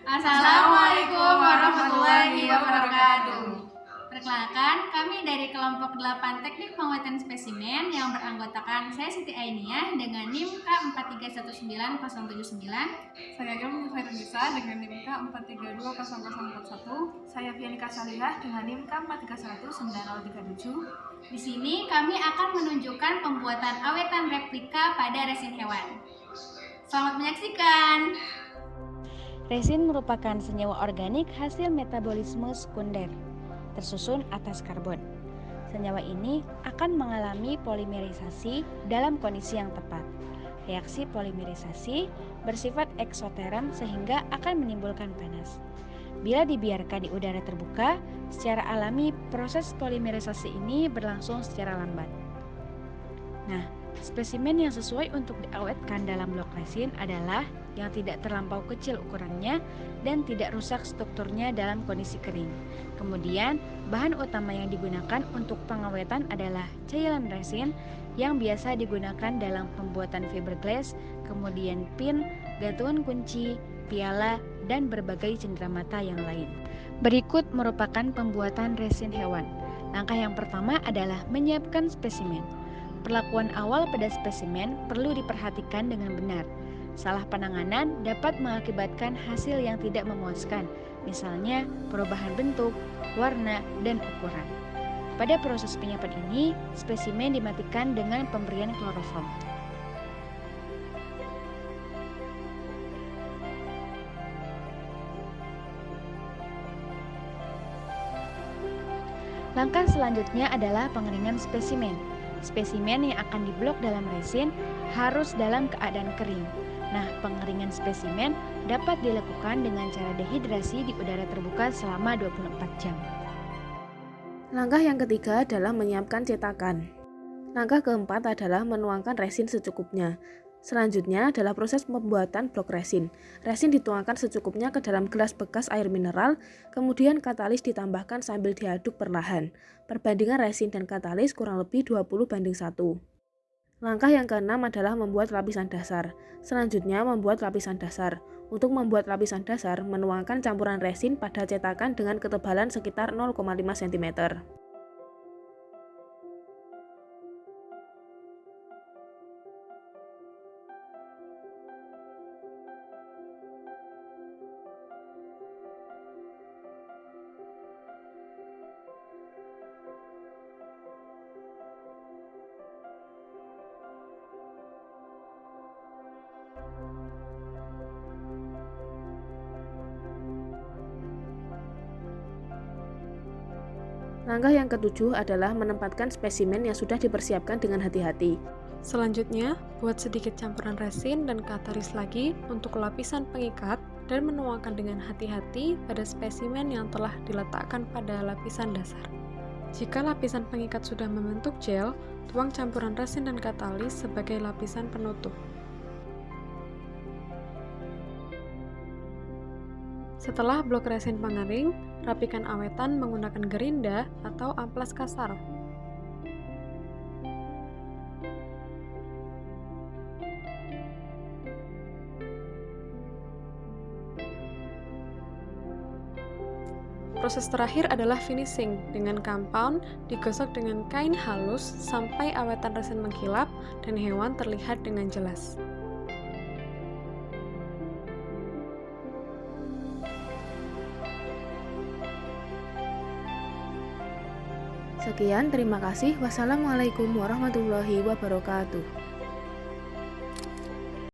Assalamualaikum warahmatullahi wabarakatuh. Perkenalkan, kami dari kelompok 8 Teknik Penguatan Spesimen yang beranggotakan saya Siti Ainiyah dengan NIM K4319079. Saya Ilmu Khairunisa dengan NIM K4320041. Saya Fianika Salihah dengan NIM K4319037. Di sini kami akan menunjukkan pembuatan awetan replika pada resin hewan. Selamat menyaksikan. Resin merupakan senyawa organik hasil metabolisme sekunder, tersusun atas karbon. Senyawa ini akan mengalami polimerisasi dalam kondisi yang tepat. Reaksi polimerisasi bersifat eksoterm sehingga akan menimbulkan panas. Bila dibiarkan di udara terbuka, secara alami proses polimerisasi ini berlangsung secara lambat. Nah, spesimen yang sesuai untuk diawetkan dalam blok resin adalah yang tidak terlampau kecil ukurannya dan tidak rusak strukturnya dalam kondisi kering. Kemudian, bahan utama yang digunakan untuk pengawetan adalah cairan resin yang biasa digunakan dalam pembuatan fiberglass, kemudian pin, gantungan kunci, piala, dan berbagai cenderamata yang lain. Berikut merupakan pembuatan resin hewan. Langkah yang pertama adalah menyiapkan spesimen. Perlakuan awal pada spesimen perlu diperhatikan dengan benar. Salah penanganan dapat mengakibatkan hasil yang tidak memuaskan, misalnya perubahan bentuk, warna, dan ukuran. Pada proses penyiapan ini, spesimen dimatikan dengan pemberian kloroform. Langkah selanjutnya adalah pengeringan spesimen. Spesimen yang akan diblok dalam resin harus dalam keadaan kering. Nah, pengeringan spesimen dapat dilakukan dengan cara dehidrasi di udara terbuka selama 24 jam. Langkah yang ketiga adalah menyiapkan cetakan. Langkah keempat adalah menuangkan resin secukupnya. Selanjutnya adalah proses pembuatan blok resin. Resin dituangkan secukupnya ke dalam gelas bekas air mineral, kemudian katalis ditambahkan sambil diaduk perlahan. Perbandingan resin dan katalis kurang lebih 20:1. Langkah yang keenam adalah membuat lapisan dasar. Selanjutnya membuat lapisan dasar. Untuk membuat lapisan dasar, menuangkan campuran resin pada cetakan dengan ketebalan sekitar 0,5 cm. Langkah yang ketujuh adalah menempatkan spesimen yang sudah dipersiapkan dengan hati-hati. Selanjutnya, buat sedikit campuran resin dan katalis lagi untuk lapisan pengikat dan menuangkan dengan hati-hati pada spesimen yang telah diletakkan pada lapisan dasar. Jika lapisan pengikat sudah membentuk gel, tuang campuran resin dan katalis sebagai lapisan penutup. Setelah blok resin mengering, rapikan awetan menggunakan gerinda atau amplas kasar. Proses terakhir adalah finishing. Dengan compound, digosok dengan kain halus sampai awetan resin mengkilap dan hewan terlihat dengan jelas. Sekian, terima kasih. Wassalamualaikum warahmatullahi wabarakatuh.